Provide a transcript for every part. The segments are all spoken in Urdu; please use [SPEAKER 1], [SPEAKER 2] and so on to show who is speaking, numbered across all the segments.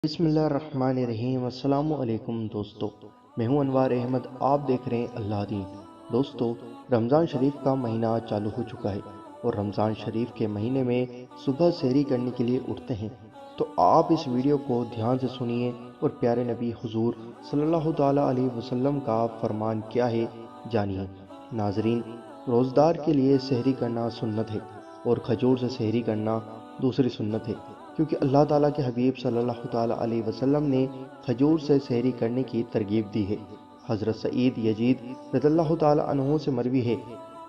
[SPEAKER 1] بسم اللہ الرحمن الرحیم۔ السلام علیکم دوستو، میں ہوں انوار احمد، آپ دیکھ رہے ہیں اللہ دین۔ دوستو، رمضان شریف کا مہینہ چالو ہو چکا ہے اور رمضان شریف کے مہینے میں صبح سحری کرنے کے لیے اٹھتے ہیں، تو آپ اس ویڈیو کو دھیان سے سنیے اور پیارے نبی حضور صلی اللہ تعالیٰ علیہ وسلم کا فرمان کیا ہے جانیے۔ ناظرین، روزدار کے لیے سحری کرنا سنت ہے اور کھجور سے سحری کرنا دوسری سنت ہے، کیونکہ اللہ تعالیٰ کے حبیب صلی اللہ تعالیٰ علیہ وسلم نے کھجور سے سحری کرنے کی ترغیب دی ہے۔ حضرت سعید یزید رضی اللہ تعالیٰ عنہ سے مروی ہے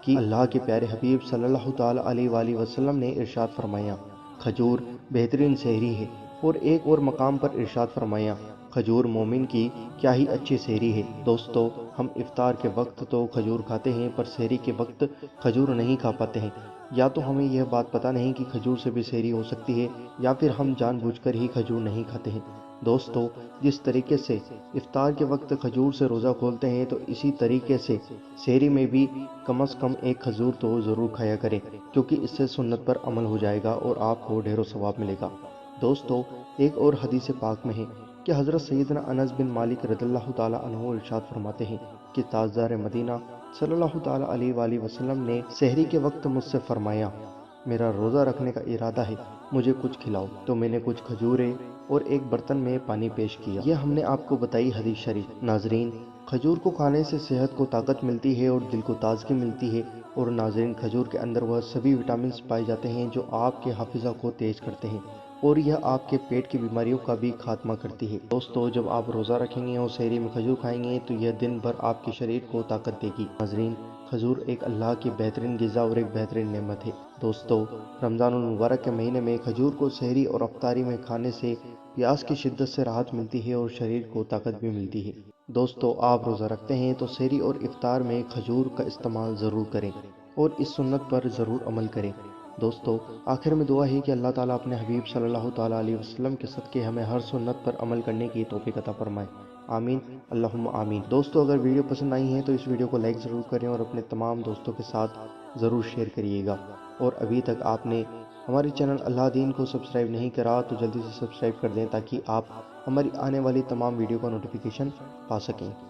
[SPEAKER 1] کہ اللہ کے پیارے حبیب صلی اللہ تعالیٰ علیہ وآلہ وسلم نے ارشاد فرمایا، کھجور بہترین سحری ہے، اور ایک اور مقام پر ارشاد فرمایا، کھجور مومن کی کیا ہی اچھی سحری ہے۔ دوستو، ہم افطار کے وقت تو کھجور کھاتے ہیں، پر سحری کے وقت کھجور نہیں کھا پاتے ہیں۔ یا تو ہمیں یہ بات پتہ نہیں کہ کھجور سے بھی سحری ہو سکتی ہے، یا پھر ہم جان بوجھ کر ہی کھجور نہیں کھاتے ہیں۔ دوستو، جس طریقے سے افطار کے وقت کھجور سے روزہ کھولتے ہیں، تو اسی طریقے سے سحری میں بھی کم از کم ایک کھجور تو ضرور کھایا کریں، کیونکہ اس سے سنت پر عمل ہو جائے گا اور آپ کو ڈھیر و ثواب ملے گا۔ دوستو، ایک اور حدیث پاک میں ہے کہ حضرت سیدنا انس بن مالک رضی اللہ تعالیٰ عنہ ارشاد فرماتے ہیں کہ تاجدار مدینہ صلی اللہ تعالیٰ علیہ وآلہ وسلم نے سحری کے وقت مجھ سے فرمایا، میرا روزہ رکھنے کا ارادہ ہے، مجھے کچھ کھلاؤ۔ تو میں نے کچھ کھجوریں اور ایک برتن میں پانی پیش کیا۔ یہ ہم نے آپ کو بتائی حدیث شریف۔ ناظرین، کھجور کو کھانے سے صحت کو طاقت ملتی ہے اور دل کو تازگی ملتی ہے، اور ناظرین، کھجور کے اندر وہ سبھی وٹامنز پائے جاتے ہیں جو آپ کے حافظہ کو تیز کرتے ہیں، اور یہ آپ کے پیٹ کی بیماریوں کا بھی خاتمہ کرتی ہے۔ دوستو، جب آپ روزہ رکھیں گے اور سحری میں کھجور کھائیں گے تو یہ دن بھر آپ کے شریر کو طاقت دے گی۔ ناظرین، کھجور ایک اللہ کی بہترین غذا اور ایک بہترین نعمت ہے۔ دوستو، رمضان المبارک کے مہینے میں کھجور کو سحری اور افطاری میں کھانے سے پیاس کی شدت سے راحت ملتی ہے اور شریر کو طاقت بھی ملتی ہے۔ دوستو، آپ روزہ رکھتے ہیں تو سحری اور افطار میں کھجور کا استعمال ضرور کریں اور اس سنت پر ضرور عمل کریں۔ دوستو، آخر میں دعا ہے کہ اللہ تعالیٰ اپنے حبیب صلی اللہ تعالیٰ علیہ وسلم کے صدقے ہمیں ہر سنت پر عمل کرنے کی توفیق عطا فرمائے، آمین اللہم آمین۔ دوستو، اگر ویڈیو پسند آئی ہے تو اس ویڈیو کو لائک ضرور کریں اور اپنے تمام دوستوں کے ساتھ ضرور شیئر کریے گا، اور ابھی تک آپ نے ہمارے چینل اللہ دین کو سبسکرائب نہیں کرا تو جلدی سے سبسکرائب کر دیں، تاکہ آپ ہماری آنے والی تمام ویڈیو کا نوٹیفیکیشن پا سکیں۔